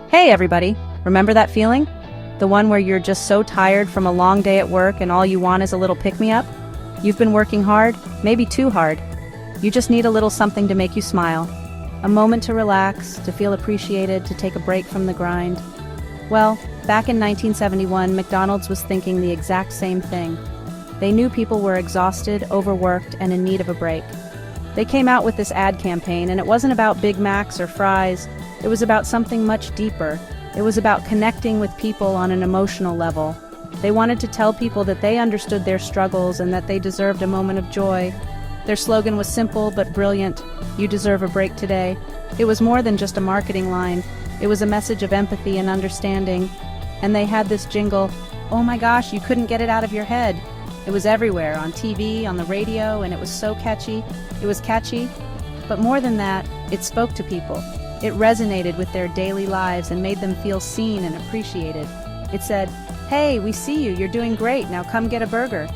Hey everybody, remember that feeling? The one where you're just so tired from a long day at work and all you want is a little pick-me-up? You've been working hard, maybe too hard. You just need a little something to make you smile. A moment to relax, to feel appreciated, to take a break from the grind. Well, back in 1971, McDonald's was thinking the exact same thing. They knew people were exhausted, overworked, and in need of a break. They came out with this ad campaign, and it wasn't about Big Macs or fries. It was about something much deeper. It was about connecting with people on an emotional level. They wanted to tell people that they understood their struggles and that they deserved a moment of joy. Their slogan was simple but brilliant: "You deserve a break today." It was more than just a marketing line. It was a message of empathy and understanding. And they had this jingle. Oh my gosh, you couldn't get it out of your head. It was everywhere, on TV, on the radio, and it was so catchy. It was catchy, but more than that, it spoke to people. It resonated with their daily lives and made them feel seen and appreciated. It said, "Hey, we see you, you're doing great, now come get a burger."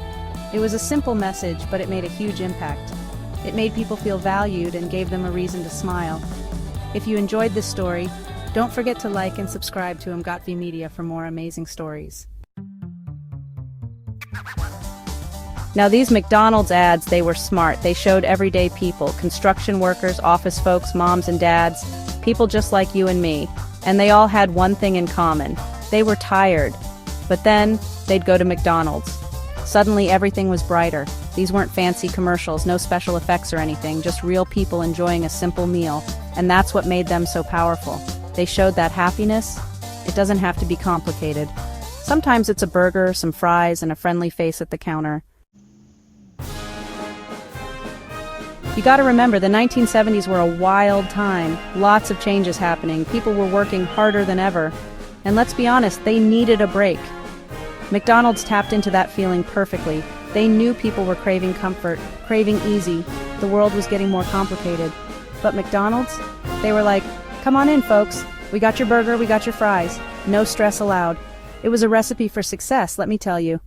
It was a simple message, but it made a huge impact. It made people feel valued and gave them a reason to smile. If you enjoyed this story, don't forget to like and subscribe to MGotV Media for more amazing stories. Now these McDonald's ads, they were smart. They showed everyday people, construction workers, office folks, moms and dads, people just like you and me. And they all had one thing in common. They were tired. But then, they'd go to McDonald's. Suddenly everything was brighter. These weren't fancy commercials, no special effects or anything, just real people enjoying a simple meal. And that's what made them so powerful. They showed that happiness, it doesn't have to be complicated. Sometimes it's a burger, some fries, and a friendly face at the counter. You gotta remember, the 1970s were a wild time. Lots of changes happening. People were working harder than ever. And let's be honest, they needed a break. McDonald's tapped into that feeling perfectly. They knew people were craving comfort, craving easy. The world was getting more complicated. But McDonald's, they were like, "Come on in, folks. We got your burger, we got your fries. No stress allowed." It was a recipe for success, let me tell you.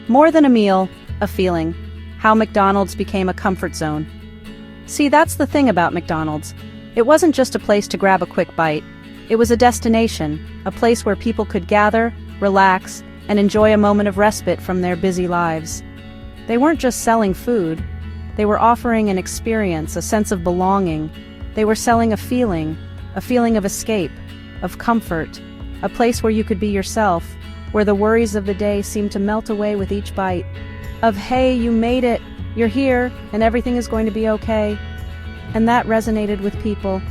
More than a meal, a feeling. How McDonald's became a comfort zone. See, that's the thing about McDonald's. It wasn't just a place to grab a quick bite. It was a destination, a place where people could gather, relax, and enjoy a moment of respite from their busy lives. They weren't just selling food. They were offering an experience, a sense of belonging. They were selling a feeling of escape, of comfort, a place where you could be yourself, where the worries of the day seemed to melt away with each bite. Of, "Hey, you made it, you're here, and everything is going to be okay." And that resonated with people.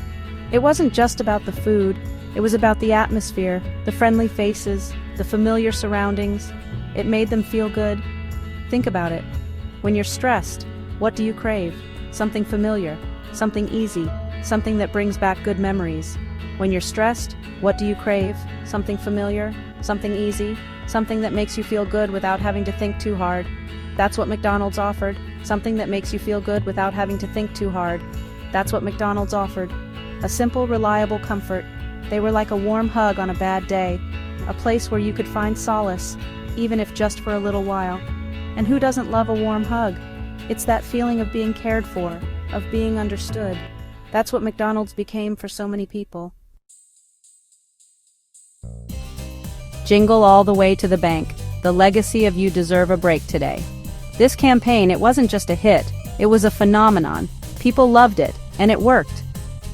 It wasn't just about the food, it was about the atmosphere, the friendly faces, the familiar surroundings. It made them feel good. Think about it. When you're stressed, what do you crave? Something familiar, something easy, something that brings back good memories. When you're stressed, what do you crave? Something familiar, something easy, something that makes you feel good without having to think too hard. That's what McDonald's offered. Something that makes you feel good without having to think too hard. That's what McDonald's offered. A simple, reliable comfort. They were like a warm hug on a bad day. A place where you could find solace, even if just for a little while. And who doesn't love a warm hug? It's that feeling of being cared for, of being understood. That's what McDonald's became for so many people. Jingle all the way to the bank. The legacy of "You deserve a break today." This campaign, it wasn't just a hit, it was a phenomenon. People loved it, and it worked.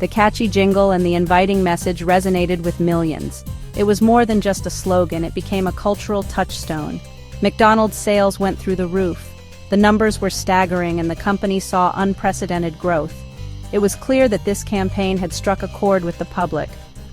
The catchy jingle and the inviting message resonated with millions. It was more than just a slogan, it became a cultural touchstone. McDonald's sales went through the roof. The numbers were staggering and the company saw unprecedented growth. It was clear that this campaign had struck a chord with the public.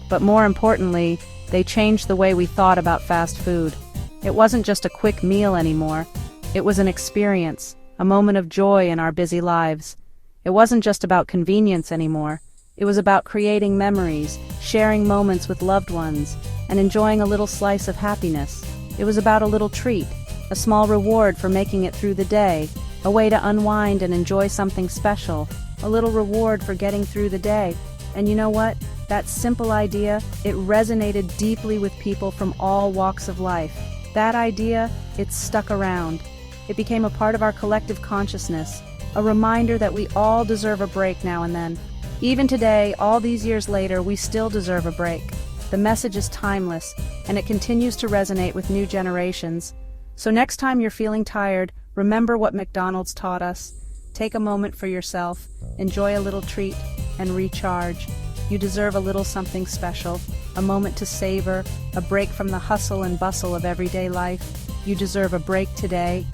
But more importantly, they changed the way we thought about fast food. It wasn't just a quick meal anymore. It was an experience, a moment of joy in our busy lives. It wasn't just about convenience anymore. It was about creating memories, sharing moments with loved ones, and enjoying a little slice of happiness. It was about a little treat, a small reward for making it through the day, a way to unwind and enjoy something special, a little reward for getting through the day. And you know what? That simple idea, it resonated deeply with people from all walks of life. That idea, it stuck around. It became a part of our collective consciousness, a reminder that we all deserve a break now and then. Even today, all these years later, we still deserve a break. The message is timeless, and it continues to resonate with new generations. So next time you're feeling tired, remember what McDonald's taught us. Take a moment for yourself, enjoy a little treat, and recharge. You deserve a little something special, a moment to savor, a break from the hustle and bustle of everyday life. You deserve a break today.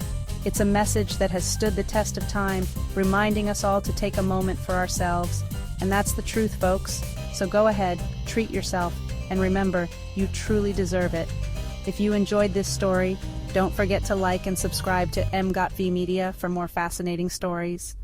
It's a message that has stood the test of time, reminding us all to take a moment for ourselves. And that's the truth, folks. So go ahead, treat yourself, and remember, you truly deserve it. If you enjoyed this story, don't forget to like and subscribe to MGOTV Media for more fascinating stories.